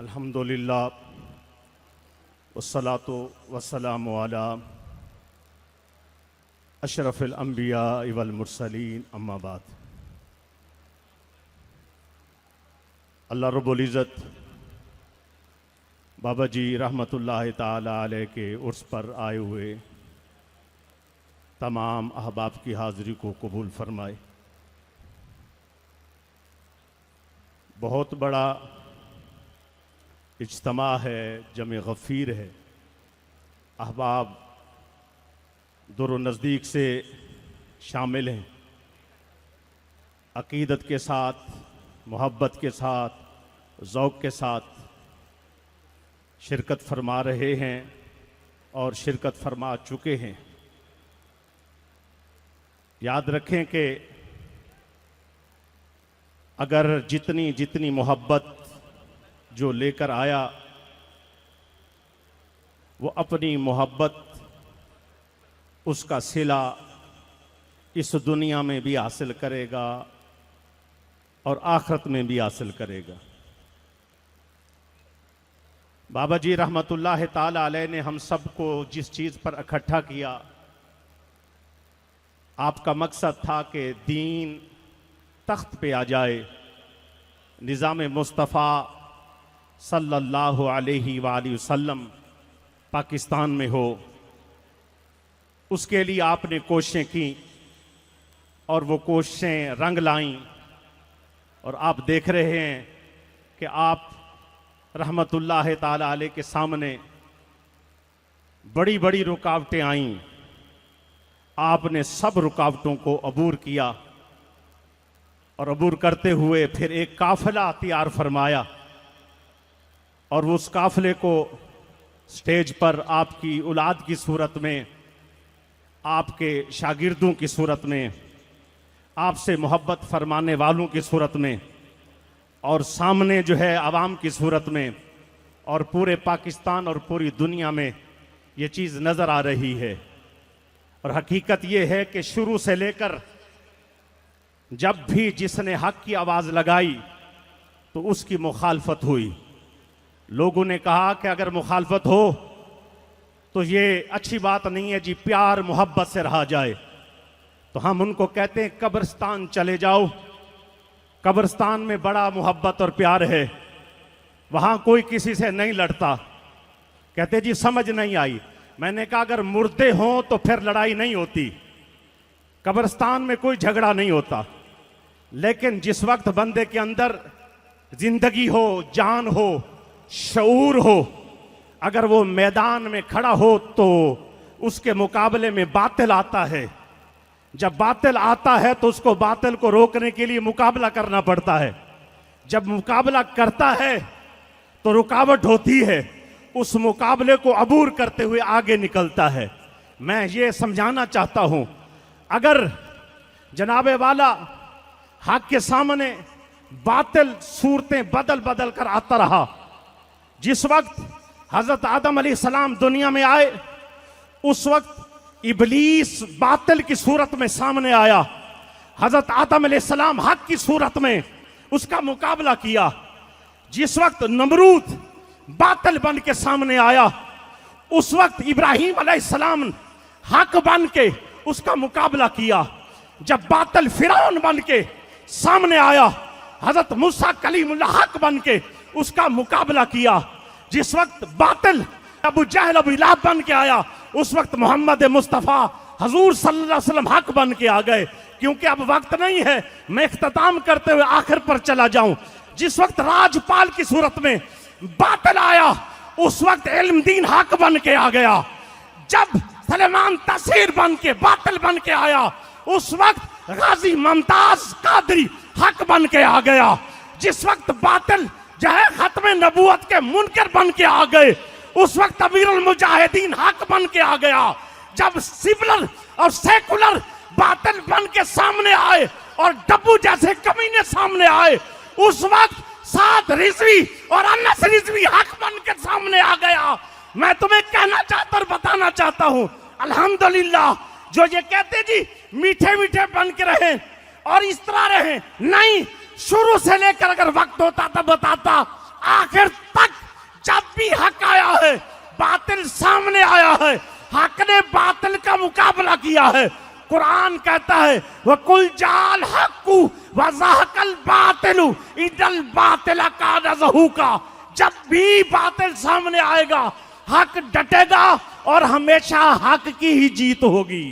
अल्हम्दुलिल्लाह वस्सलातु वस्सलामु अला अशरफिल अंबिया वल मुरसलीन अम्मा बाद। अल्लाह रब्बुल इज़्ज़त बाबा जी रहमतुल्लाह ताला अलैह के उर्स पर आए हुए तमाम अहबाब की हाज़िरी को कबूल फरमाए। बहुत बड़ा इज्तिमा है, जमे गफ़ीर है। अहबाब दूर नज़दीक से शामिल हैं, अक़ीदत के साथ, मोहब्बत के साथ, ज़ौक़ के साथ शिरकत फरमा रहे हैं और शिरकत फरमा चुके हैं। याद रखें कि अगर जितनी जितनी मोहब्बत जो लेकर आया वो अपनी मोहब्बत उसका सिला इस दुनिया में भी हासिल करेगा और आखिरत में भी हासिल करेगा। बाबा जी रहमतुल्लाह ताला अलैह ने हम सबको जिस चीज़ पर इकट्ठा किया, आपका मकसद था कि दीन तख्त पे आ जाए, निज़ाम मुस्तफ़ा सल्लल्लाहु अलैहि वसल्लम पाकिस्तान में हो। उसके लिए आपने कोशिशें की और वो कोशिशें रंग लाईं और आप देख रहे हैं कि आप रहमतुल्लाह ताला अलैह के सामने बड़ी बड़ी रुकावटें आईं, आपने सब रुकावटों को अबूर किया और अबूर करते हुए फिर एक काफिला तैयार फरमाया और उस काफिले को स्टेज पर आपकी औलाद की सूरत में, आपके शागिर्दों की सूरत में, आपसे मोहब्बत फरमाने वालों की सूरत में और सामने जो है आवाम की सूरत में और पूरे पाकिस्तान और पूरी दुनिया में ये चीज़ नज़र आ रही है। और हकीकत ये है कि शुरू से लेकर जब भी जिसने हक की आवाज़ लगाई तो उसकी मुखालफत हुई। लोगों ने कहा कि अगर मुखालफत हो तो ये अच्छी बात नहीं है जी, प्यार मोहब्बत से रहा जाए। तो हम उनको कहते हैं कब्रिस्तान चले जाओ, कब्रिस्तान में बड़ा मोहब्बत और प्यार है, वहाँ कोई किसी से नहीं लड़ता। कहते जी समझ नहीं आई। मैंने कहा अगर मुर्दे हों तो फिर लड़ाई नहीं होती, कब्रिस्तान में कोई झगड़ा नहीं होता। लेकिन जिस वक्त बंदे के अंदर जिंदगी हो, जान हो, शऊर हो, अगर वो मैदान में खड़ा हो तो उसके मुकाबले में बातिल आता है। जब बातिल आता है तो उसको बातिल को रोकने के लिए मुकाबला करना पड़ता है। जब मुकाबला करता है तो रुकावट होती है, उस मुकाबले को अबूर करते हुए आगे निकलता है। मैं ये समझाना चाहता हूं, अगर जनाबे वाला हक के सामने बातिल सूरतें बदल बदल कर आता रहा, जिस वक्त हजरत आदम अलैहिस्सलाम दुनिया में आए उस वक्त इब्लीस बातिल की सूरत में सामने आया, हजरत आदम अलैहिस्सलाम हक की सूरत में उसका मुकाबला किया। जिस वक्त नमरूद बातिल बन के सामने आया उस वक्त इब्राहिम अलैहिस्सलाम हक बन के उसका मुकाबला किया। जब बातिल फिरौन बन के सामने आया, हजरत मूसा कलीमुल्लाह हक बन के उसका मुकाबला किया। जिस वक्त बातिल अबू जहल अबू लहब बन के आया उस वक्त मोहम्मद मुस्तफ़ा हजूर सल्लल्लाहु अलैहि वसल्लम हक बन के आ गए। क्योंकि अब वक्त नहीं है, मैं इख्तिताम करते हुए आखिर पर चला जाऊं। जिस वक्त राजपाल की सूरत में बातिल आया उस वक्त इल्म दीन हक बन के आ गया। जब सलेमान तसीर बन के बातिल बन के आया उस वक्त गाजी मुमताज कादरी हक बन के आ गया। जिस वक्त बातिल जो है खत्म नबूवत के मुनकर बन के आ गए उस वक्त अमीरुल मुजाहिदीन हक बन के आ गया। जब सिबलर और सेकुलर बातिल बन के सामने आए और डब्बू जैसे कमीने सामने आए उस वक्त साद रिजवी और अनस रिजवी हक बन के सामने आ गया। मैं तुम्हें कहना चाहता और बताना चाहता हूं, अल्हम्दुलिल्लाह जो ये कहते जी मीठे मीठे बन के रहे और इस तरह रहे, नहीं, शुरू से लेकर अगर वक्त होता तब बताता, आखिर तक भी हक आया है, बातिल सामने आया है, हक ने बातिल का मुकाबला किया है। कुरान कहता है वकुल जाल हक्कू वज़हकल बातिलु इदल बातिला काना ज़हूका। जब भी बातिल सामने आएगा हक डटेगा और हमेशा हक की ही जीत होगी।